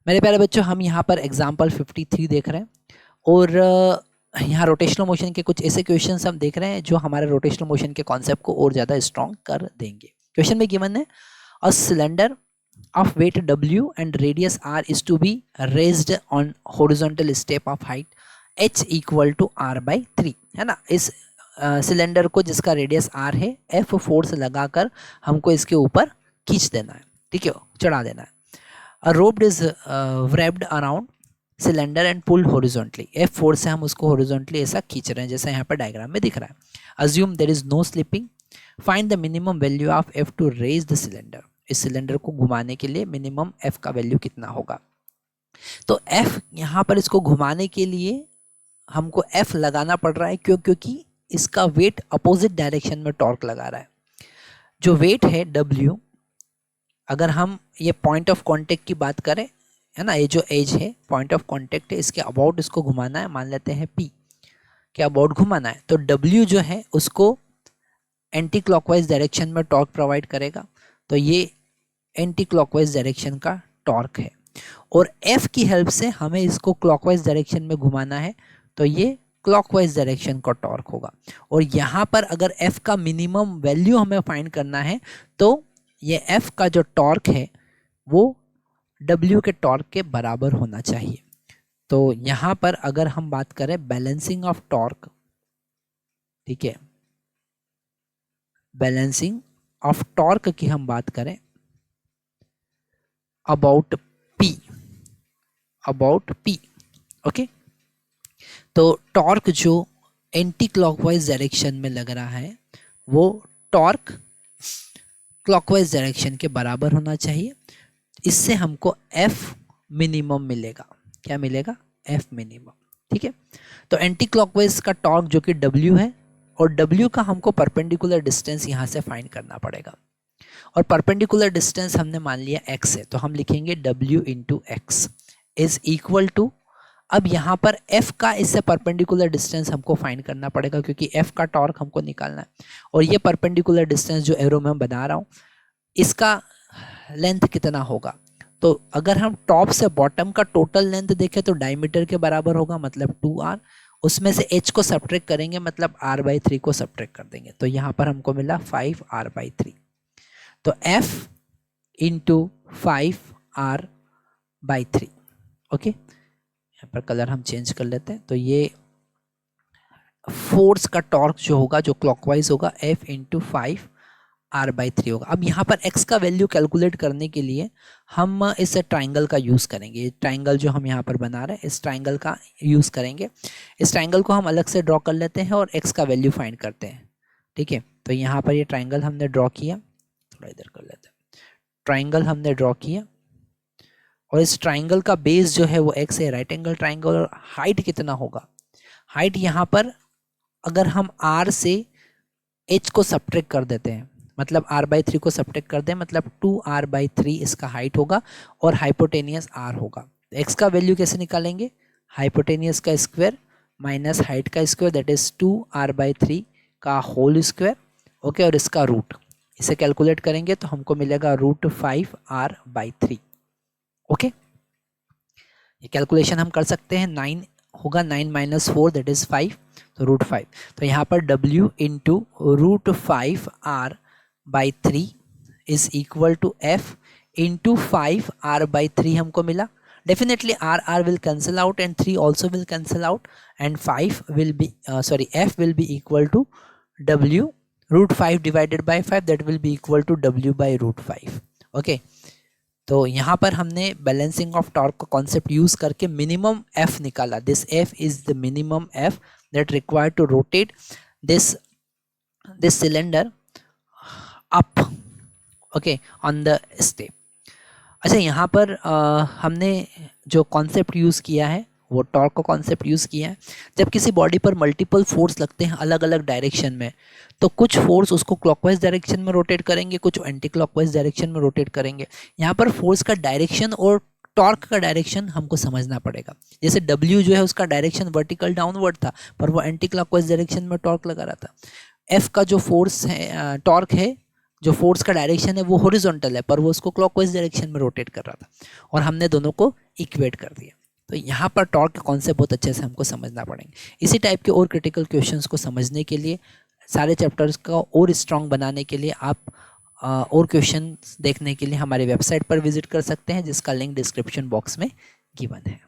मेरे प्यारे बच्चों, हम यहाँ पर एग्जाम्पल 53 देख रहे हैं और यहाँ रोटेशनल मोशन के कुछ ऐसे क्वेश्चंस हम देख रहे हैं जो हमारे रोटेशनल मोशन के कॉन्सेप्ट को और ज़्यादा स्ट्रॉन्ग कर देंगे। क्वेश्चन में गिवन है a cylinder of weight W and radius R is to be raised on horizontal step of height h equal to r/3 है ना। इस सिलेंडर को जिसका रेडियस r है, F फोर्स लगाकर हमको इसके ऊपर खींच देना है, ठीक है, चढ़ा देना है। A rope is wrapped around cylinder and pull horizontally, F force से हम उसको हॉरिजॉन्टली ऐसा खींच रहे हैं जैसा यहाँ पर डायग्राम में दिख रहा है। Assume there is no slipping, find the minimum value of F to raise the cylinder। इस सिलेंडर को घुमाने के लिए मिनिमम F का वैल्यू कितना होगा। तो F यहाँ पर इसको घुमाने के लिए हमको F लगाना पड़ रहा है, क्योंकि इसका वेट अपोजिट डायरेक्शन में टॉर्क लगा रहा है। जो वेट है W, अगर हम ये पॉइंट ऑफ कांटेक्ट की बात करें, है ना, ये जो एज है पॉइंट ऑफ कांटेक्ट है, इसके अबाउट इसको घुमाना है, मान लेते हैं P के अबाउट घुमाना है, तो W जो है उसको एंटी क्लॉकवाइज डायरेक्शन में टॉर्क प्रोवाइड करेगा। तो ये एंटी क्लॉकवाइज डायरेक्शन का टॉर्क है और F की हेल्प से हमें इसको क्लॉकवाइज डायरेक्शन में घुमाना है, तो ये क्लॉकवाइज डायरेक्शन का टॉर्क होगा। और यहाँ पर अगर F का मिनिमम वैल्यू हमें फाइंड करना है तो ये F का जो टॉर्क है वो W के टॉर्क के बराबर होना चाहिए। तो यहाँ पर अगर हम बात करें बैलेंसिंग ऑफ टॉर्क, ठीक है, बैलेंसिंग ऑफ टॉर्क की हम बात करें अबाउट P, ओके। तो टॉर्क जो एंटी क्लॉकवाइज डायरेक्शन में लग रहा है वो टॉर्क क्लॉकवाइज डायरेक्शन के बराबर होना चाहिए। इससे हमको F मिनिमम मिलेगा। क्या मिलेगा? F मिनिमम, ठीक है। तो एंटी क्लॉकवाइज का टॉर्क जो कि W है और W का हमको परपेंडिकुलर डिस्टेंस यहाँ से फाइंड करना पड़ेगा और परपेंडिकुलर डिस्टेंस हमने मान लिया x है, तो हम लिखेंगे W into X is equal to, अब यहाँ पर F का इससे परपेंडिकुलर डिस्टेंस हमको फाइंड करना पड़ेगा क्योंकि F का टॉर्क हमको निकालना है और ये परपेंडिकुलर डिस्टेंस जो एरो में बना रहा हूँ इसका लेंथ कितना होगा। तो अगर हम टॉप से बॉटम का टोटल लेंथ देखें तो डायमीटर के बराबर होगा, मतलब 2r, उसमें से h को सब्ट्रैक्ट करेंगे मतलब r/3 को सब्ट्रैक्ट कर देंगे, तो यहाँ पर हमको मिला 5r/3। तो F इंटू 5r/3, ओके। यहाँ पर कलर हम चेंज कर लेते हैं, तो ये फोर्स का टॉर्क जो होगा जो क्लॉकवाइज होगा F इंटू 5r/3 होगा। अब यहाँ पर x का वैल्यू कैलकुलेट करने के लिए हम इस ट्राइंगल का यूज़ करेंगे। ये ट्राइंगल जो हम यहाँ पर बना रहे हैं इस ट्राइंगल का यूज़ करेंगे। इस ट्राइंगल को हम अलग से ड्रॉ कर लेते हैं और x का वैल्यू फाइंड करते हैं, ठीक है। तो यहाँ पर ये ट्राइंगल हमने ड्रॉ किया, थोड़ा इधर कर लेते हैं, ट्राइंगल हमने ड्रॉ किया और इस ट्राइंगल का बेस जो है वो x है, राइट एंगल ट्राइंगल। और हाइट कितना होगा? हाइट यहाँ पर अगर हम r से h को सब्ट्रैक्ट कर देते हैं, मतलब r/3 को सब्ट्रैक्ट कर दें, मतलब 2r/3 इसका हाइट होगा और हाइपोटेनियस r होगा। x का वैल्यू कैसे निकालेंगे? हाइपोटेनियस का स्क्वायर माइनस हाइट का स्क्वायर, दैट इज 2r/3 का होल स्क्वायर, ओके, और इसका रूट। इसे कैलकुलेट करेंगे तो हमको मिलेगा √5r/3, ओके। ये कैलकुलेशन हम कर सकते हैं, 9 होगा, 9 - 4 दैट इज 5, तो √5। तो यहाँ पर W into √5r/3 is equal to F into 5r/3 हमको मिला। Definitely r will cancel out and 3 also will cancel out and 5 will be F will be equal to W √5 divided by 5, that will be equal to W by √5, okay. तो यहाँ पर हमने balancing of torque का concept use करके minimum F निकाला। This F is the minimum F that required to rotate this cylinder up, okay, on the step. अच्छा, यहाँ पर हमने जो कॉन्सेप्ट यूज़ किया है वो टॉर्क का कॉन्सेप्ट यूज़ किया है। जब किसी बॉडी पर मल्टीपल फोर्स लगते हैं अलग अलग डायरेक्शन में, तो कुछ फोर्स उसको क्लॉकवाइज डायरेक्शन में रोटेट करेंगे, कुछ एंटी क्लॉकवाइज डायरेक्शन में रोटेट करेंगे। यहाँ पर फोर्स का डायरेक्शन और टॉर्क का डायरेक्शन हमको समझना पड़ेगा। जैसे W जो है उसका डायरेक्शन वर्टिकल डाउनवर्ड था पर वो एंटी क्लॉकवाइज डायरेक्शन में टॉर्क लगा रहा था। F का जो फोर्स है, टॉर्क है, जो फोर्स का डायरेक्शन है वो हॉरिजॉन्टल है, पर वो उसको क्लॉकवाइज डायरेक्शन में रोटेट कर रहा था, और हमने दोनों को इक्वेट कर दिया। तो यहाँ पर टॉर्क का कॉन्सेप्ट बहुत अच्छे से हमको समझना पड़ेंगे। इसी टाइप के और क्रिटिकल क्वेश्चंस को समझने के लिए, सारे चैप्टर्स का और स्ट्रॉन्ग बनाने के लिए आप और क्वेश्चन देखने के लिए हमारे वेबसाइट पर विजिट कर सकते हैं, जिसका लिंक डिस्क्रिप्शन बॉक्स में गिवन है।